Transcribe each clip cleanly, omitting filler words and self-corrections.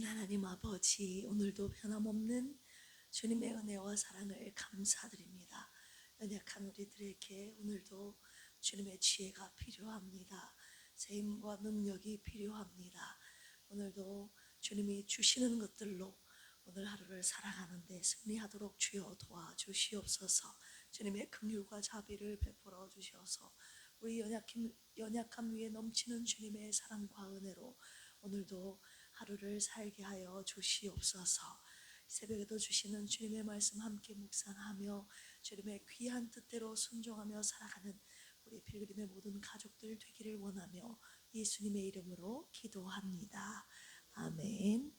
하나님 아버지, 오늘도 변함없는 주님의 은혜와 사랑을 감사드립니다. 연약한 우리들에게 오늘도 주님의 지혜가 필요합니다. 새 힘과 능력이 필요합니다. 오늘도 주님이 주시는 것들로 오늘 하루를 살아가는데 승리하도록 주여 도와주시옵소서. 주님의 긍휼과 자비를 베풀어 주셔서 우리 연약함 위에 넘치는 주님의 사랑과 은혜로 오늘도 하루를 살게 하여 주시옵소서. 새벽에도 주시는 주님의 말씀 함께 묵상하며 주님의 귀한 뜻대로 순종하며 살아가는 우리 필그림의 모든 가족들 되기를 원하며 예수님의 이름으로 기도합니다. 아멘.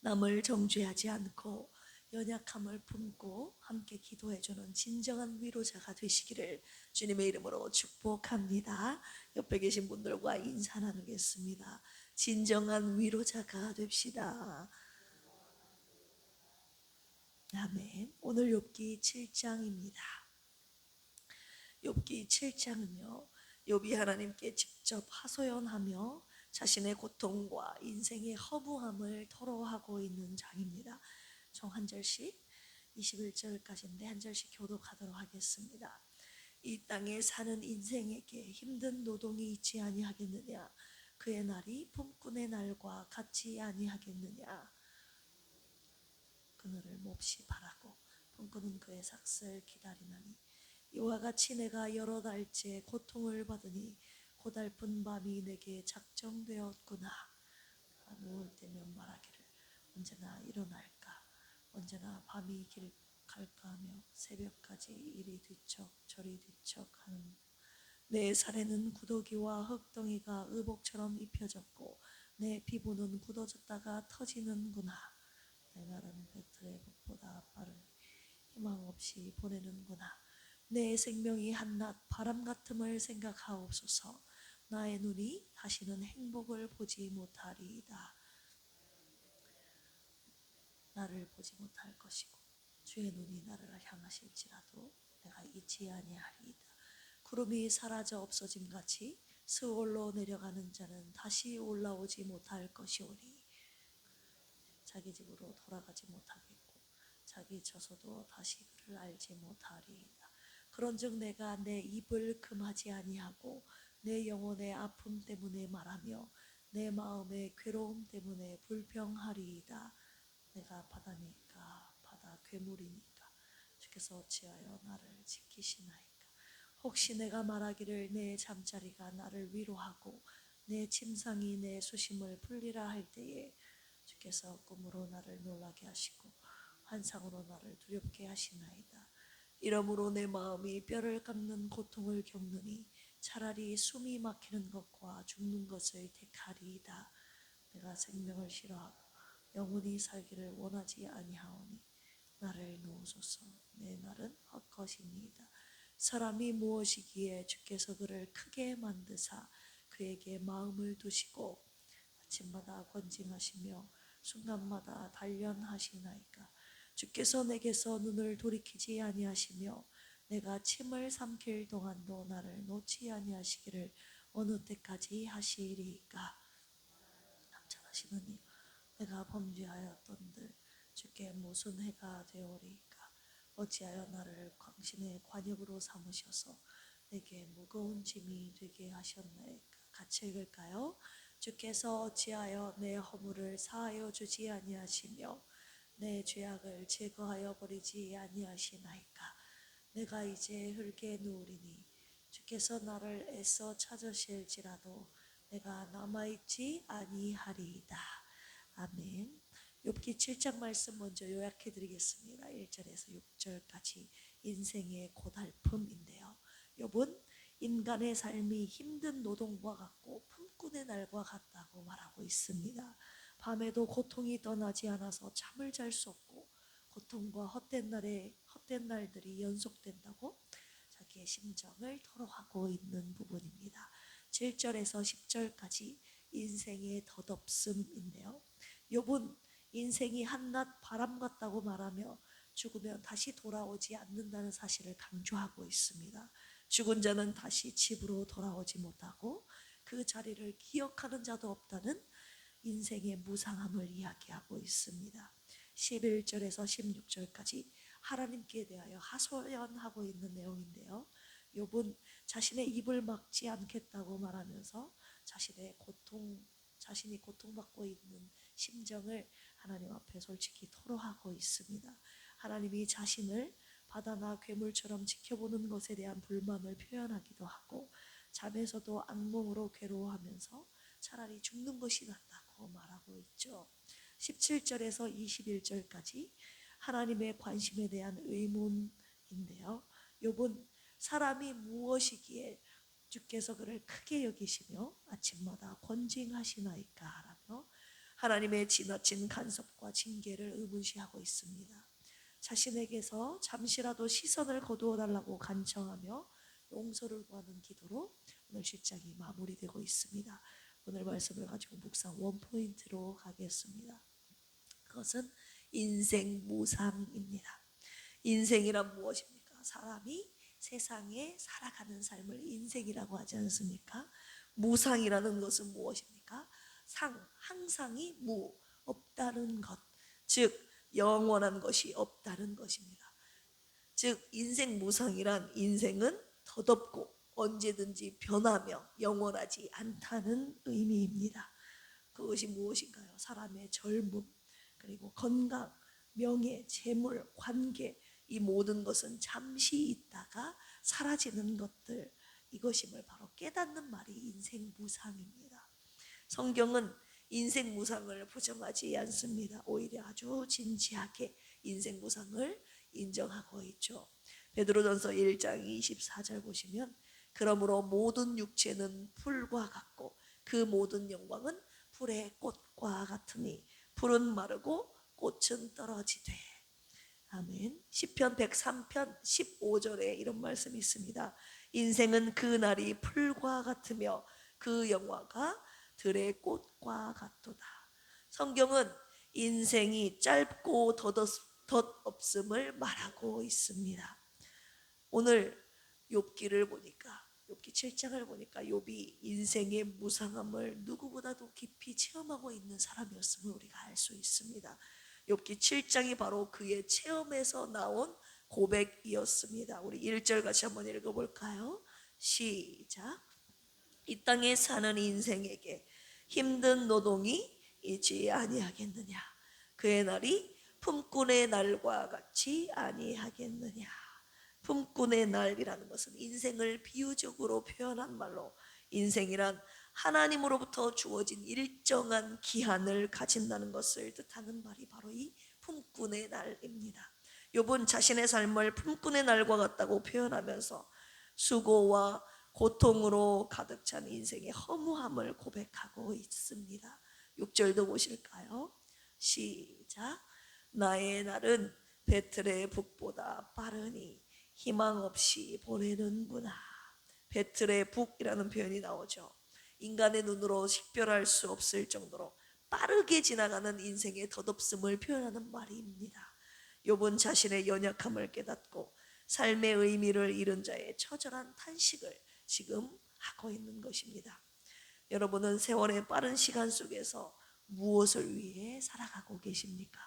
남을 정죄하지 않고 연약함을 품고 함께 기도해주는 진정한 위로자가 되시기를 주님의 이름으로 축복합니다. 옆에 계신 분들과 인사 나누겠습니다. 진정한 위로자가 됩시다. 아멘. 오늘 욥기 7장입니다. 욥기 7장은요, 욥이 하나님께 직접 하소연하며 자신의 고통과 인생의 허무함을 토로하고 있는 장입니다. 총 한 절씩 21절까지인데 한 절씩 교독하도록 하겠습니다. 이 땅에 사는 인생에게 힘든 노동이 있지 아니하겠느냐? 그의 날이 품꾼의 날과 같지 아니하겠느냐? 그늘을 몹시 바라고 품꾼은 그의 삭슬 기다리나니 이와 같이 내가 여러 달째 고통을 받으니 고달픈 밤이 내게 작정되었구나. 누울 때면 말하기를 언제나 일어날까, 언제나 밤이 갈까 하며 새벽까지 이리 뒤척 저리 뒤척 하는 내 살에는 구더기와 흙덩이가 의복처럼 입혀졌고 내 피부는 굳어졌다가 터지는구나. 내 날은 배틀의 것보다 빠른 희망 없이 보내는구나. 내 생명이 한낱 바람 같음을 생각하옵소서. 나의 눈이 다시는 행복을 보지 못하리이다. 나를 보지 못할 것이고 주의 눈이 나를 향하실지라도 내가 잊지 아니하리이다. 구름이 사라져 없어짐 같이 스올로 내려가는 자는 다시 올라오지 못할 것이오니 자기 집으로 돌아가지 못하겠고 자기 처소도 다시 그를 알지 못하리이다. 그런즉 내가 내 입을 금하지 아니하고 내 영혼의 아픔 때문에 말하며 내 마음의 괴로움 때문에 불평하리이다. 내가 바다니까 바다 괴물이니까 주께서 어찌하여 나를 지키시나이까. 혹시 내가 말하기를 내 잠자리가 나를 위로하고 내 침상이 내 수심을 풀리라 할 때에 주께서 꿈으로 나를 놀라게 하시고 환상으로 나를 두렵게 하시나이다. 이러므로 내 마음이 뼈를 깎는 고통을 겪느니 차라리 숨이 막히는 것과 죽는 것을 택하리이다. 내가 생명을 싫어하고 영원히 살기를 원하지 아니하오니 나를 놓으소서. 내 날은 헛것이니이다. 사람이 무엇이기에 주께서 그를 크게 만드사 그에게 마음을 두시고 아침마다 권징하시며 순간마다 단련하시나이까. 주께서 내게서 눈을 돌이키지 아니하시며 내가 침을 삼킬 동안도 나를 놓지 아니하시기를 어느 때까지 하시리이까. 남자하시느니 내가 범죄하였던들 주께 무슨 해가 되오리이까. 어찌하여 나를 당신의 관역으로 삼으셔서 내게 무거운 짐이 되게 하셨나이까. 같이 읽을까요? 주께서 어찌하여 내 허물을 사하여 주지 아니하시며 내 죄악을 제거하여 버리지 아니하시나이까. 내가 이제 흙에 누우리니 주께서 나를 애써 찾으실지라도 내가 남아있지 아니하리이다. 아멘. 욥기 7장 말씀 먼저 요약해 드리겠습니다. 1절에서 6절까지 인생의 고달픔인데요. 욥은 인간의 삶이 힘든 노동과 같고 품꾼의 날과 같다고 말하고 있습니다. 밤에도 고통이 떠나지 않아서 잠을 잘 수 없고 고통과 헛된 날들이 연속된다고 자기의 심정을 토로하고 있는 부분입니다. 7절에서 10절까지 인생의 덧없음인데요. 욥은 인생이 한낱 바람 같다고 말하며 죽으면 다시 돌아오지 않는다는 사실을 강조하고 있습니다. 죽은 자는 다시 집으로 돌아오지 못하고 그 자리를 기억하는 자도 없다는 인생의 무상함을 이야기하고 있습니다. 11절에서 16절까지 하나님께 대하여 하소연하고 있는 내용인데요. 욥은 자신의 입을 막지 않겠다고 말하면서 자신이 고통받고 있는 심정을 하나님 앞에 솔직히 토로하고 있습니다. 하나님이 자신을 바다나 괴물처럼 지켜보는 것에 대한 불만을 표현하기도 하고, 잠에서도 악몽으로 괴로워하면서 차라리 죽는 것이 낫다고 말하고 있죠. 17절에서 21절까지 하나님의 관심에 대한 의문인데요. 욥은 사람이 무엇이기에 주께서 그를 크게 여기시며 아침마다 권징하시나이까 라며 하나님의 지나친 간섭과 징계를 의문시하고 있습니다. 자신에게서 잠시라도 시선을 거두어 달라고 간청하며 용서를 구하는 기도로 오늘 7장이 마무리되고 있습니다. 오늘 말씀을 가지고 묵상 원포인트로 가겠습니다. 그것은 인생 무상입니다. 인생이란 무엇입니까? 사람이 세상에 살아가는 삶을 인생이라고 하지 않습니까? 무상이라는 것은 무엇입니까? 항상이 없다는 것, 즉 영원한 것이 없다는 것입니다. 즉 인생 무상이란 인생은 덧없고 언제든지 변하며 영원하지 않다는 의미입니다. 그것이 무엇인가요? 사람의 젊음, 그리고 건강, 명예, 재물, 관계, 이 모든 것은 잠시 있다가 사라지는 것들, 이것임을 바로 깨닫는 말이 인생 무상입니다. 성경은 인생 무상을 부정하지 않습니다. 오히려 아주 진지하게 인생 무상을 인정하고 있죠. 베드로전서 1장 24절 보시면 그러므로 모든 육체는 풀과 같고 그 모든 영광은 풀의 꽃과 같으니 풀은 마르고 꽃은 떨어지되. 아멘. 시편 103편 15절에 이런 말씀이 있습니다. 인생은 그 날이 풀과 같으며 그 영화가 들의 꽃과 같도다. 성경은 인생이 짧고 덧없음을 말하고 있습니다. 오늘 욥기를 보니까, 욥기 7장을 보니까 욥이 인생의 무상함을 누구보다도 깊이 체험하고 있는 사람이었음을 우리가 알 수 있습니다. 욥기 7장이 바로 그의 체험에서 나온 고백이었습니다. 우리 1절 같이 한번 읽어볼까요? 시작. 이 땅에 사는 인생에게 힘든 노동이 있지 아니하겠느냐? 그의 날이 품꾼의 날과 같이 아니하겠느냐? 품꾼의 날이라는 것은 인생을 비유적으로 표현한 말로, 인생이란 하나님으로부터 주어진 일정한 기한을 가진다는 것을 뜻하는 말이 바로 이 품꾼의 날입니다. 욥은 자신의 삶을 품꾼의 날과 같다고 표현하면서 수고와 고통으로 가득 찬 인생의 허무함을 고백하고 있습니다. 6절도 보실까요? 시작. 나의 날은 배틀의 북보다 빠르니 희망 없이 보내는구나. 배틀의 북이라는 표현이 나오죠. 인간의 눈으로 식별할 수 없을 정도로 빠르게 지나가는 인생의 덧없음을 표현하는 말입니다. 욥은 자신의 연약함을 깨닫고 삶의 의미를 잃은 자의 처절한 탄식을 지금 하고 있는 것입니다. 여러분은 세월의 빠른 시간 속에서 무엇을 위해 살아가고 계십니까?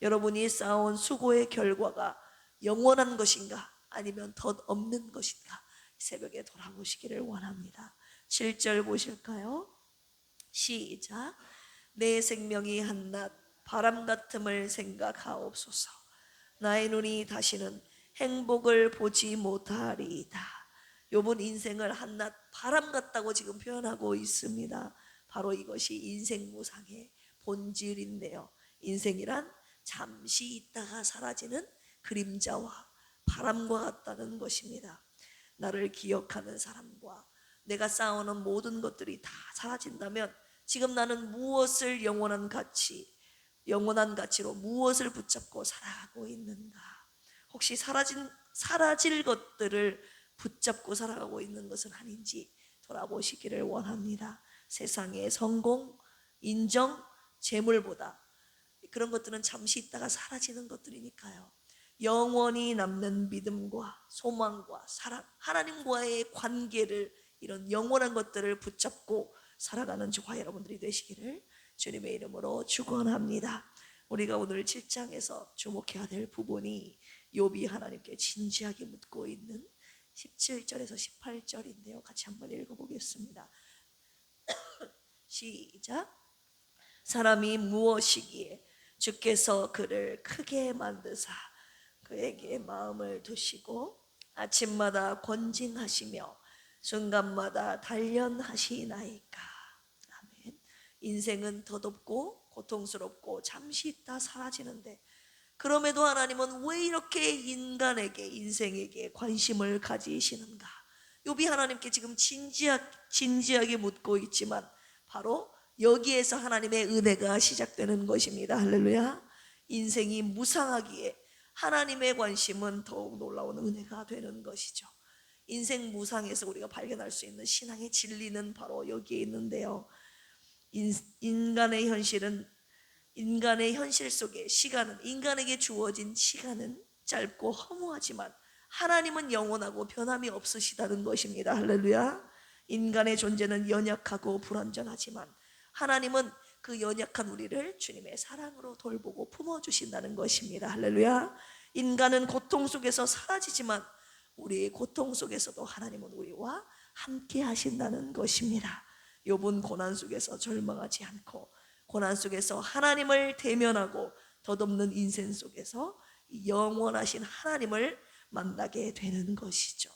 여러분이 쌓아온 수고의 결과가 영원한 것인가? 아니면 덧없는 것인가? 새벽에 돌아보시기를 원합니다. 7절 보실까요? 시작. 내 생명이 한낱 바람 같음을 생각하옵소서. 나의 눈이 다시는 행복을 보지 못하리이다. 욥은 인생을 한낱 바람 같다고 지금 표현하고 있습니다. 바로 이것이 인생 무상의 본질인데요. 인생이란 잠시 있다가 사라지는 그림자와 바람과 같다는 것입니다. 나를 기억하는 사람과 내가 쌓아오는 모든 것들이 다 사라진다면 지금 나는 무엇을 영원한 가치로 무엇을 붙잡고 살아가고 있는가? 혹시 사라질 것들을 붙잡고 살아가고 있는 것은 아닌지 돌아보시기를 원합니다. 세상의 성공, 인정, 재물보다 그런 것들은 잠시 있다가 사라지는 것들이니까요. 영원히 남는 믿음과 소망과 사랑, 하나님과의 관계를, 이런 영원한 것들을 붙잡고 살아가는 저와 여러분들이 되시기를 주님의 이름으로 축원합니다. 우리가 오늘 7장에서 주목해야 될 부분이 욥이 하나님께 진지하게 묻고 있는 17절에서 18절인데요. 같이 한번 읽어보겠습니다. 시작. 사람이 무엇이기에 주께서 그를 크게 만드사 그에게 마음을 두시고 아침마다 권징하시며 순간마다 단련하시나이까. 아멘. 인생은 더덥고 고통스럽고 잠시 있다 사라지는데 그럼에도 하나님은 왜 이렇게 인생에게 관심을 가지시는가? 욥이 하나님께 지금 진지하게 묻고 있지만 바로 여기에서 하나님의 은혜가 시작되는 것입니다. 할렐루야. 인생이 무상하기에 하나님의 관심은 더욱 놀라운 은혜가 되는 것이죠. 인생 무상에서 우리가 발견할 수 있는 신앙의 진리는 바로 여기에 있는데요. 인간의 현실 속에 인간에게 주어진 시간은 짧고 허무하지만 하나님은 영원하고 변함이 없으시다는 것입니다. 할렐루야. 인간의 존재는 연약하고 불완전하지만 하나님은 그 연약한 우리를 주님의 사랑으로 돌보고 품어주신다는 것입니다. 할렐루야. 인간은 고통 속에서 사라지지만 우리의 고통 속에서도 하나님은 우리와 함께 하신다는 것입니다. 욥은 고난 속에서 절망하지 않고 고난 속에서 하나님을 대면하고 덧없는 인생 속에서 영원하신 하나님을 만나게 되는 것이죠.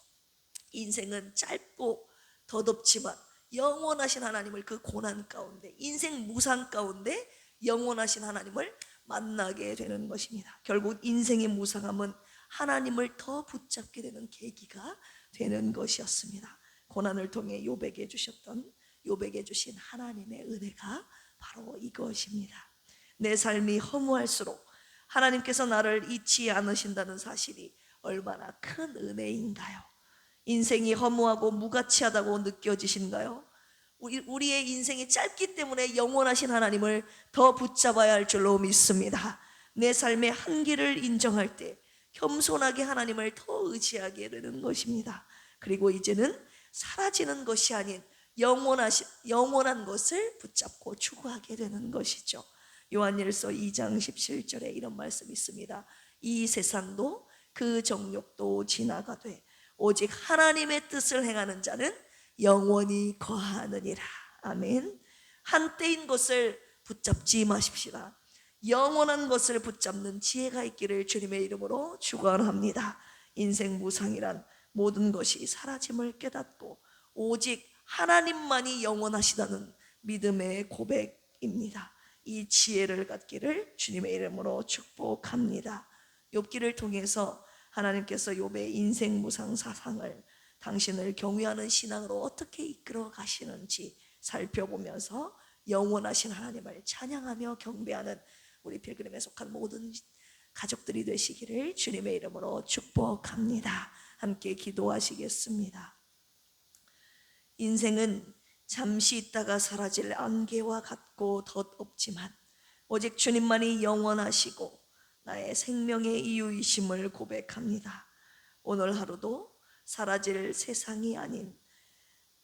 인생은 짧고 덧없지만 영원하신 하나님을 그 고난 가운데 인생 무상 가운데 영원하신 하나님을 만나게 되는 것입니다. 결국 인생의 무상함은 하나님을 더 붙잡게 되는 계기가 되는 것이었습니다. 고난을 통해 욥에게 주신 하나님의 은혜가 바로 이것입니다. 내 삶이 허무할수록 하나님께서 나를 잊지 않으신다는 사실이 얼마나 큰 은혜인가요? 인생이 허무하고 무가치하다고 느껴지신가요? 우리의 인생이 짧기 때문에 영원하신 하나님을 더 붙잡아야 할 줄로 믿습니다. 내 삶의 한계를 인정할 때 겸손하게 하나님을 더 의지하게 되는 것입니다. 그리고 이제는 사라지는 것이 아닌 영원한 것을 붙잡고 추구하게 되는 것이죠. 요한일서 2장 17절에 이런 말씀이 있습니다. 이 세상도 그 정욕도 지나가되 오직 하나님의 뜻을 행하는 자는 영원히 거하느니라. 아멘. 한때인 것을 붙잡지 마십시다. 영원한 것을 붙잡는 지혜가 있기를 주님의 이름으로 축원합니다. 인생 무상이란 모든 것이 사라짐을 깨닫고 오직 하나님만이 영원하시다는 믿음의 고백입니다. 이 지혜를 갖기를 주님의 이름으로 축복합니다. 욥기를 통해서 하나님께서 욥의 인생 무상 사상을 당신을 경외하는 신앙으로 어떻게 이끌어 가시는지 살펴보면서 영원하신 하나님을 찬양하며 경배하는 우리 필그림에 속한 모든 가족들이 되시기를 주님의 이름으로 축복합니다. 함께 기도하시겠습니다. 인생은 잠시 있다가 사라질 안개와 같고 덧없지만 오직 주님만이 영원하시고 나의 생명의 이유이심을 고백합니다. 오늘 하루도 사라질 세상이 아닌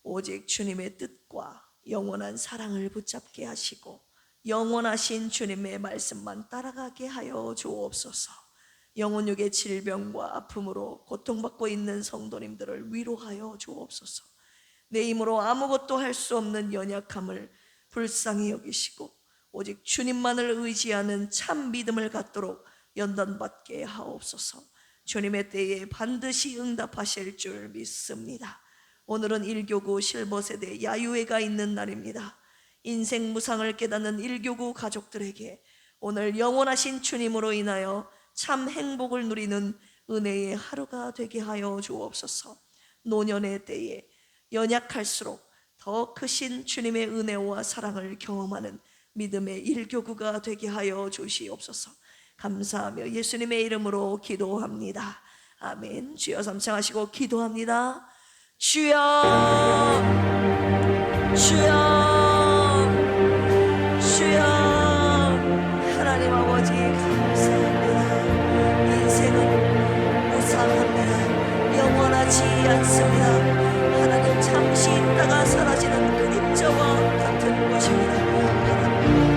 오직 주님의 뜻과 영원한 사랑을 붙잡게 하시고 영원하신 주님의 말씀만 따라가게 하여 주옵소서. 영혼육의 질병과 아픔으로 고통받고 있는 성도님들을 위로하여 주옵소서. 내 힘으로 아무것도 할 수 없는 연약함을 불쌍히 여기시고 오직 주님만을 의지하는 참 믿음을 갖도록 연단받게 하옵소서. 주님의 때에 반드시 응답하실 줄 믿습니다. 오늘은 1교구 실버세대 야유회가 있는 날입니다. 인생 무상을 깨닫는 1교구 가족들에게 오늘 영원하신 주님으로 인하여 참 행복을 누리는 은혜의 하루가 되게 하여 주옵소서. 노년의 때에 연약할수록 더 크신 주님의 은혜와 사랑을 경험하는 믿음의 1교구가 되게 하여 주시옵소서. 감사하며 예수님의 이름으로 기도합니다. 아멘. 주여 삼창하시고 기도합니다. 주여, 주여, 주여. 하나님 아버지 감사합니다. 인생은 무상합니다. 영원하지 않습니다. 하나님 잠시 있다가 사라지는 그림자와 같은 것입니다. 하나님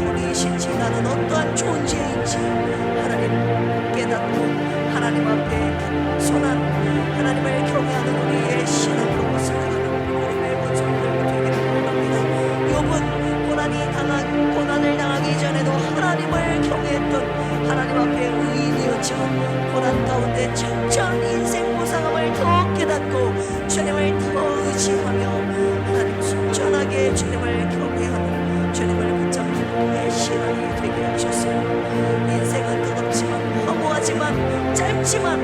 분이신지 나는 어떠한 존재인지 하나님 깨닫고 하나님 앞에 선한 하나님을 경외하는 우리의 신앙으로 살아가는 우리의 모습을 되기를 원합니다. 욥은 고난을 당하기 전에도 하나님을 경외했던 하나님 앞에 의인이었지만 고난 가운데 적절한 인생 무상함을 더 깨닫고 주님을 더 의지하며 하나님 순전하게 주님을 경외하는 주님을 붙잡는 우리의 신앙이 되게 하셨어요. 인생은 끝없지만 허무하지만 짧지만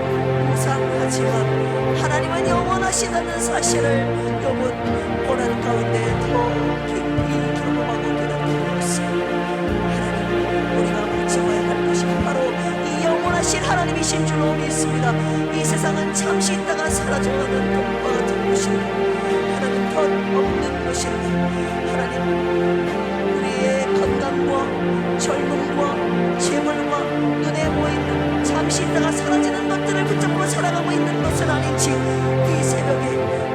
무상하지만 하나님은 영원하시다는 사실을 욥은 고난 가운데 더 깊이 경험하고 깨닫게 하나님 우리가 붙잡아야 할 것이 바로 이 영원하신 하나님이신 줄로 믿습니다. 이 세상은 잠시 있다가 사라져가는 것과 같은 것인데 하나님 덧 없는 것인데 하나님 우리의 건강과 젊음과 재물과 눈에 보이는 잠시 있다가 사라지는 것들을 붙잡고 살아가고 있는 것은 아닌지 이 새벽에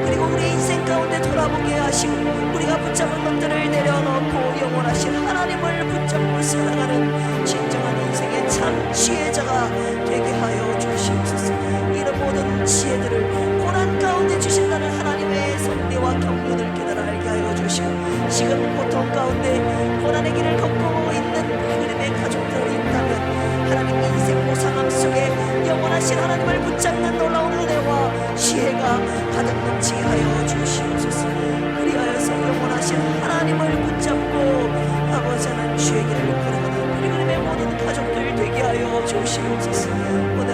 그리고 우리 인생 가운데 돌아보게 하시고 우리가 붙잡은 것들을 내려놓고 영원하신 하나님을 붙잡고 살아가는 진정한 인생의 참 지혜자가 되게 하여 주시옵소서. 이런 모든 지혜들을 고난 가운데 주신다는 하나님의 섭리와 경륜을 깨달아 알게 하여 주시고 지금 고통 가운데 고난의 길을 걷고 있는 그림의 가족들이 있다면 하나님 인생 무상함 속에 영원하신 하나님을 붙잡는 놀라운 은혜와 지혜가 가득 넘치게 하여 주시옵소서. 그리하여서 영원하신 하나님을 붙잡고 아버지 하나님 주의 길을 걸어가는 그림의 모든 가족들 되게 하여 주시옵소서. 오늘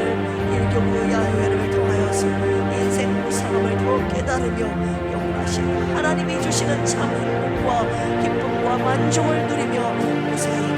일교구 야외를 통하여서 인생 무상함을 더 깨달으며 영원하신 하나님이 주시는 참 행복과 기쁨과 만족을 누리며 무사히